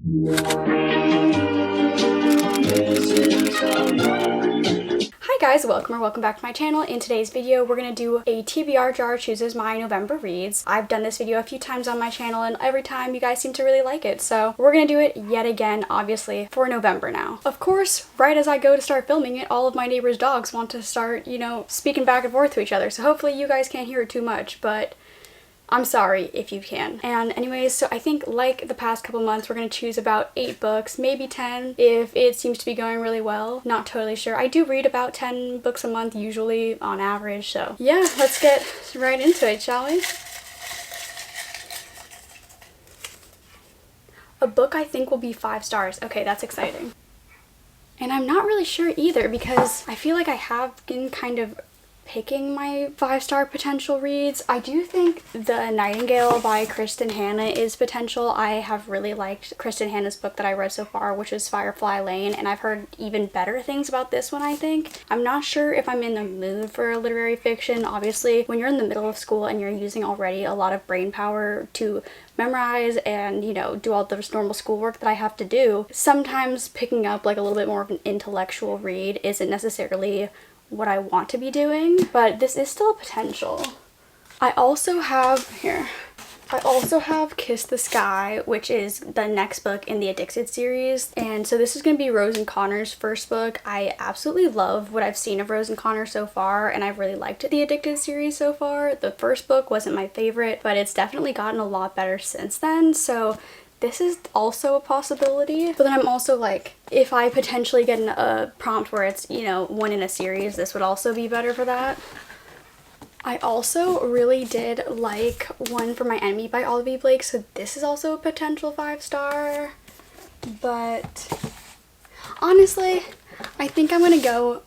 Hi guys, welcome back to my channel. In today's video, we're gonna do a TBR jar chooses my November reads. I've done this video a few times on my channel and every time you guys seem to really like it. So we're gonna do it yet again, obviously, for November now. Of course, right as I go to start filming it, all of my neighbors' dogs want to start, speaking back and forth to each other. So hopefully you guys can't hear it too much, but I'm sorry if you can. And anyways, so I think like the past couple months, we're gonna choose about 8 books, maybe 10 if it seems to be going really well. Not totally sure. I do read about 10 books a month usually on average, so yeah, let's get right into it, shall we? A book I think will be 5 stars. Okay, that's exciting. And I'm not really sure either because I feel like I have been kind of picking my 5-star potential reads. I do think The Nightingale by Kristen Hanna is potential. I have really liked Kristen Hanna's book that I read so far, which is Firefly Lane, and I've heard even better things about this one, I think. I'm not sure if I'm in the mood for literary fiction. Obviously, when you're in the middle of school and you're using already a lot of brain power to memorize and, do all the normal schoolwork that I have to do, sometimes picking up like a little bit more of an intellectual read isn't necessarily what I want to be doing, but this is still a potential. I also have Kiss the Sky, which is the next book in the Addicted series, and so this is going to be Rose and Connor's first book. I absolutely love what I've seen of Rose and Connor so far, and I've really liked the Addicted series so far. The first book wasn't my favorite, but it's definitely gotten a lot better since then, so this is also a possibility. But then I'm also like, if I potentially get a prompt where it's, one in a series, this would also be better for that. I also really did like One for My Enemy by Olivia Blake, so this is also a potential 5-star. But honestly, I think I'm gonna go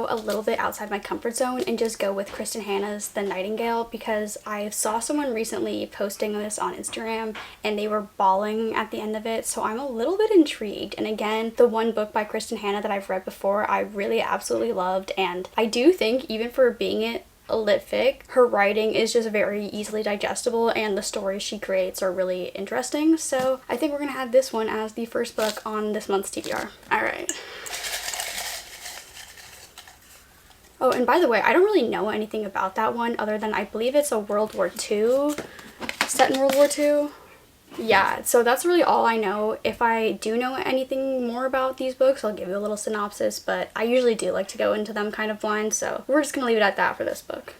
a little bit outside my comfort zone and just go with Kristen Hanna's The Nightingale, because I saw someone recently posting this on Instagram and they were bawling at the end of it, so I'm a little bit intrigued. And again, the one book by Kristen Hanna that I've read before, I really absolutely loved, and I do think even for being a lit fic, her writing is just very easily digestible and the stories she creates are really interesting. So I think we're gonna add this one as the first book on this month's TBR. Alright. Oh, and by the way, I don't really know anything about that one other than I believe it's a World War II, set in World War II. Yeah, so that's really all I know. If I do know anything more about these books, I'll give you a little synopsis, but I usually do like to go into them kind of blind, so we're just gonna leave it at that for this book.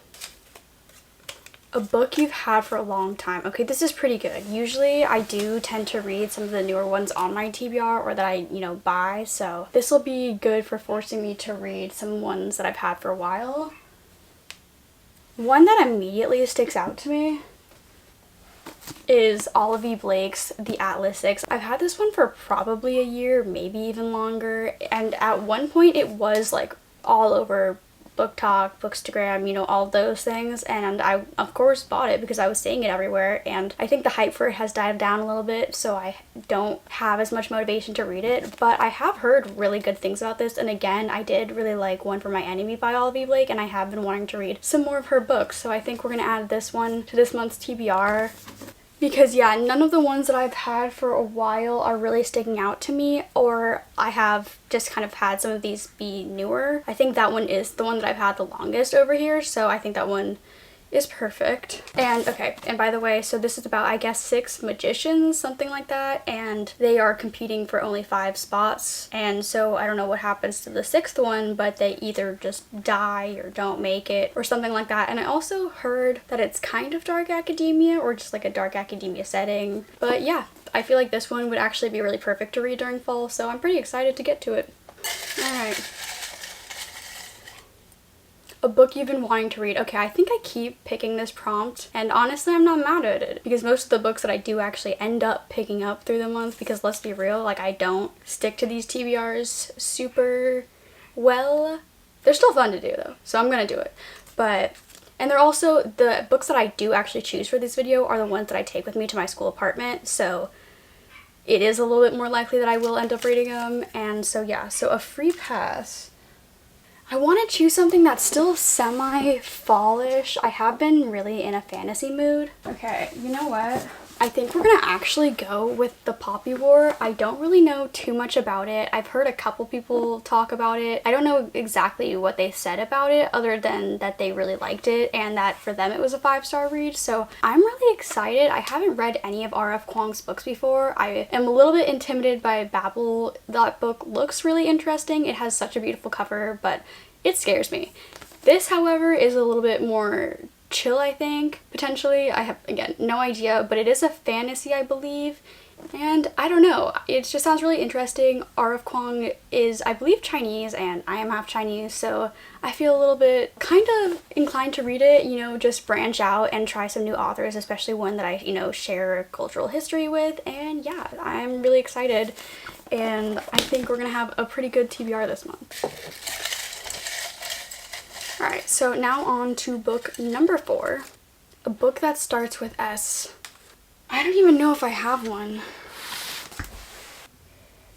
A book you've had for a long time. Okay, this is pretty good. Usually I do tend to read some of the newer ones on my TBR or that I, buy, so this will be good for forcing me to read some ones that I've had for a while. One that immediately sticks out to me is Olivia Blake's The Atlas Six. I've had this one for probably a year, maybe even longer, and at one point it was like all over Book Talk, bookstagram, all those things, and I of course bought it because I was seeing it everywhere, and I think the hype for it has died down a little bit, so I don't have as much motivation to read it, but I have heard really good things about this. And again, I did really like One for My Enemy by Olivia Blake, and I have been wanting to read some more of her books, so I think we're gonna add this one to this month's TBR. Because yeah, none of the ones that I've had for a while are really sticking out to me, or I have just kind of had some of these be newer. I think that one is the one that I've had the longest over here, so I think that one is perfect. And okay, and by the way, so this is about, I guess, 6 magicians, something like that, and they are competing for only 5 spots, and so I don't know what happens to the 6th one, but they either just die or don't make it or something like that. And I also heard that it's kind of dark academia or just like a dark academia setting, but yeah, I feel like this one would actually be really perfect to read during fall, so I'm pretty excited to get to it. Alright. A book you've been wanting to read. Okay, I think I keep picking this prompt, and honestly I'm not mad at it because most of the books that I do actually end up picking up through the month, because let's be real, like I don't stick to these TBRs super well. They're still fun to do though, so I'm gonna do it. And they're also, the books that I do actually choose for this video are the ones that I take with me to my school apartment, so it is a little bit more likely that I will end up reading them. And so yeah, so a free pass. I want to choose something that's still semi-fallish. I have been really in a fantasy mood. Okay, you know what? I think we're gonna actually go with The Poppy War. I don't really know too much about it. I've heard a couple people talk about it. I don't know exactly what they said about it other than that they really liked it and that for them it was a 5-star read. So I'm really excited. I haven't read any of R.F. Kuang's books before. I am a little bit intimidated by Babel. That book looks really interesting. It has such a beautiful cover, but it scares me. This, however, is a little bit more chill, I think, potentially. I have, again, no idea, but it is a fantasy, I believe, and I don't know. It just sounds really interesting. R.F. Kuang is, I believe, Chinese, and I am half Chinese, so I feel a little bit kind of inclined to read it, you know, just branch out and try some new authors, especially one that I, you know, share cultural history with, and yeah, I'm really excited, and I think we're gonna have a pretty good TBR this month. Alright, so now on to book number 4. A book that starts with S. I don't even know if I have one.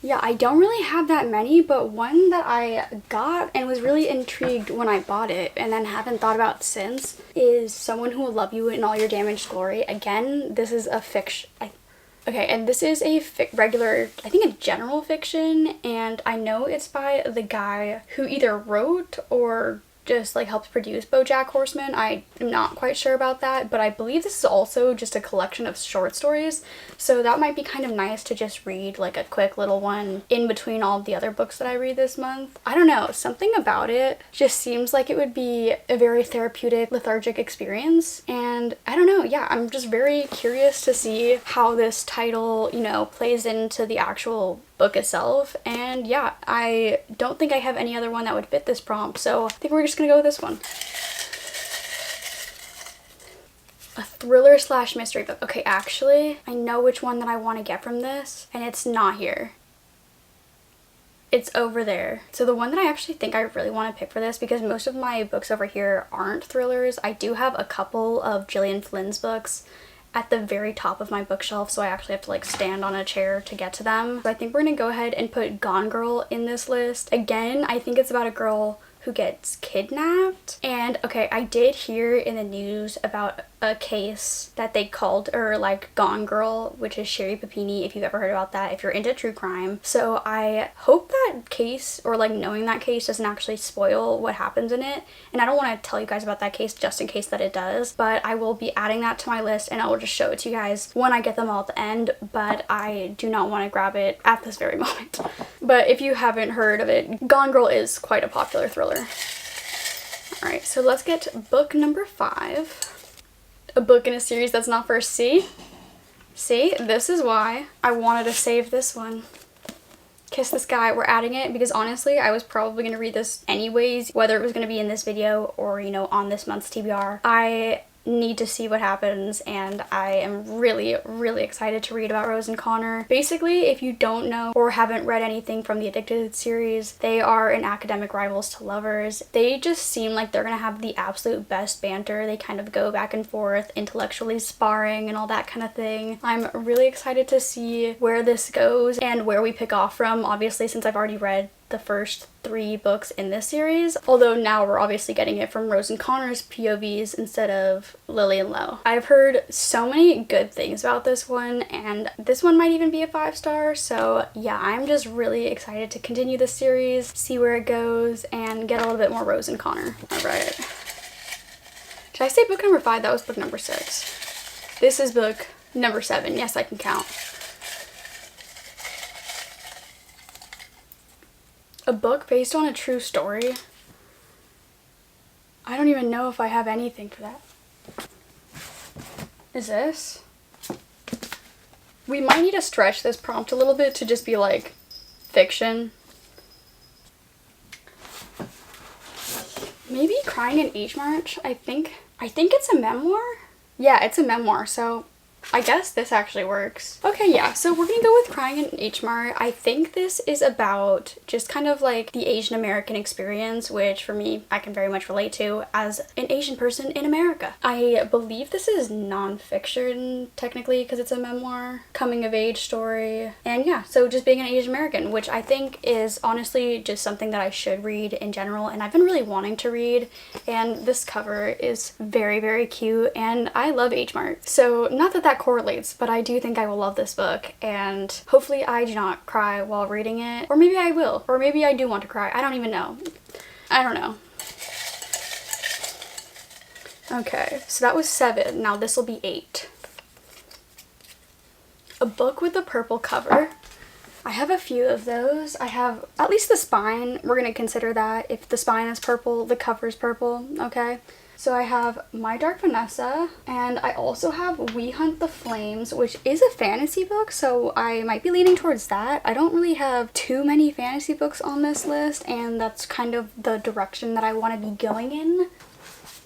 Yeah, I don't really have that many, but one that I got and was really intrigued when I bought it and then haven't thought about since is Someone Who Will Love You in All Your Damaged Glory. Again, this is a fiction. Okay, and this is a regular, I think a general fiction, and I know it's by the guy who either wrote or just like helped produce BoJack Horseman. I am not quite sure about that, but I believe this is also just a collection of short stories, so that might be kind of nice to just read like a quick little one in between all of the other books that I read this month. I don't know, something about it just seems like it would be a very therapeutic, lethargic experience, and I don't know, yeah, I'm just very curious to see how this title, you know, plays into the actual book itself, and yeah, I don't think I have any other one that would fit this prompt, so I think we're just gonna go with this one. A thriller slash mystery book. Okay, actually, I know which one that I want to get from this, and it's not here. It's over there. So the one that I actually think I really want to pick for this, because most of my books over here aren't thrillers. I do have a couple of Gillian Flynn's books at the very top of my bookshelf, so I actually have to like stand on a chair to get to them. So I think we're gonna go ahead and put Gone Girl in this list. Again, I think it's about a girl who gets kidnapped, and okay, I did hear in the news about a case that they called her like Gone Girl, which is Sherry Papini, if you've ever heard about that, if you're into true crime. So I hope that case, or like knowing that case, doesn't actually spoil what happens in it, and I don't want to tell you guys about that case just in case that it does, but I will be adding that to my list and I will just show it to you guys when I get them all at the end, but I do not want to grab it at this very moment. But if you haven't heard of it, Gone Girl is quite a popular thriller. Alright, so let's get book number 5. A book in a series that's not for C. See, this is why I wanted to save this one. Kiss the Sky, we're adding it because honestly, I was probably going to read this anyways, whether it was going to be in this video or, you know, on this month's TBR. I need to see what happens, and I am really, really excited to read about Rose and Connor. Basically, if you don't know or haven't read anything from the Addicted series, they are an academic rivals to lovers. They just seem like they're gonna have the absolute best banter. They kind of go back and forth, intellectually sparring and all that kind of thing. I'm really excited to see where this goes and where we pick off from, obviously, since I've already read the first 3 books in this series, although now we're obviously getting it from Rose and Connor's POVs instead of Lily and Lo. I've heard so many good things about this one, and this one might even be a 5-star, so yeah, I'm just really excited to continue this series, see where it goes, and get a little bit more Rose and Connor. Alright. Should I say book number 5? That was book number 6. This is book number 7. Yes, I can count. A book based on a true story? I don't even know if I have anything for that. Is this? We might need to stretch this prompt a little bit to just be like fiction. Maybe Crying in H March? I think it's a memoir? Yeah, it's a memoir, so I guess this actually works. Okay, yeah, so we're gonna go with Crying in H Mart. I think this is about just kind of like the Asian American experience, which for me, I can very much relate to as an Asian person in America. I believe this is non-fiction, technically, because it's a memoir, coming of age story. And yeah, so just being an Asian American, which I think is honestly just something that I should read in general, and I've been really wanting to read, and this cover is very, very cute, and I love H Mart. So not that that that correlates, but I do think I will love this book, and hopefully I do not cry while reading it. Or maybe I will. Or maybe I do want to cry. I don't even know. I don't know. Okay, so that was 7. Now this will be 8. A book with a purple cover. I have a few of those. I have at least the spine. We're going to consider that. If the spine is purple, the cover is purple, okay? So I have My Dark Vanessa, and I also have We Hunt the Flames, which is a fantasy book, so I might be leaning towards that. I don't really have too many fantasy books on this list, and that's kind of the direction that I want to be going in.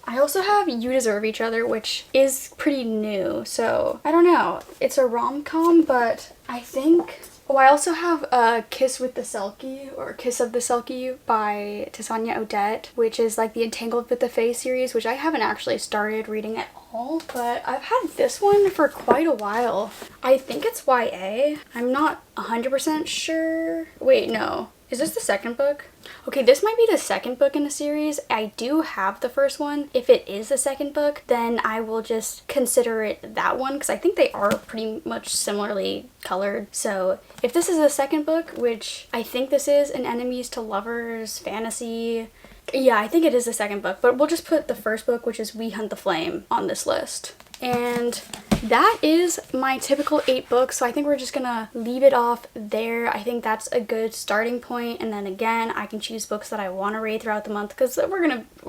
I also have You Deserve Each Other, which is pretty new, so I don't know. It's a rom-com, but I think... Oh, I also have Kiss with the Selkie, or Kiss of the Selkie by Tessania Odette, which is like the Entangled with the Fae series, which I haven't actually started reading at all, but I've had this one for quite a while. I think it's YA. I'm not 100% sure. Wait, no. Is this the second book? Okay, this might be the second book in the series. I do have the first one. If it is the second book, then I will just consider it that one, because I think they are pretty much similarly colored. So if this is the second book, which I think this is an enemies to lovers fantasy, yeah, I think it is the second book, but we'll just put the first book, which is We Hunt the Flame, on this list. And that is my typical 8 books, so I think we're just gonna leave it off there. I think that's a good starting point, and then again, I can choose books that I want to read throughout the month, because we're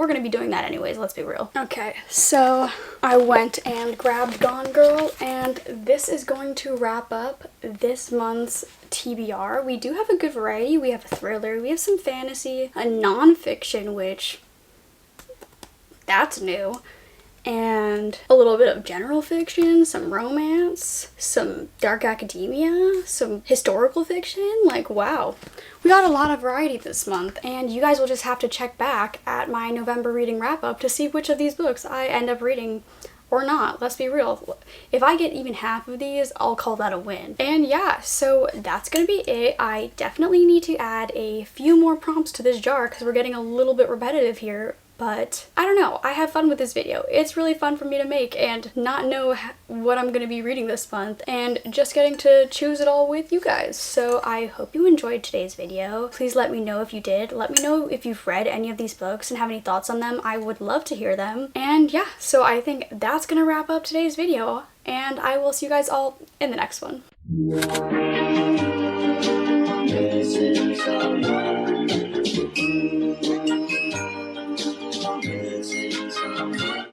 gonna be doing that anyways, let's be real. Okay, so I went and grabbed Gone Girl, and this is going to wrap up this month's TBR. We do have a good variety. We have a thriller, we have some fantasy, a nonfiction, which that's new, and a little bit of general fiction, some romance, some dark academia, some historical fiction. Like, wow, we got a lot of variety this month, and you guys will just have to check back at my November reading wrap up to see which of these books I end up reading or not. Let's be real. If I get even half of these, I'll call that a win. And yeah, so that's gonna be it. I definitely need to add a few more prompts to this jar because we're getting a little bit repetitive here. But I don't know, I have fun with this video. It's really fun for me to make and not know what I'm going to be reading this month and just getting to choose it all with you guys. So I hope you enjoyed today's video. Please let me know if you did. Let me know if you've read any of these books and have any thoughts on them. I would love to hear them. And yeah, so I think that's going to wrap up today's video, and I will see you guys all in the next one.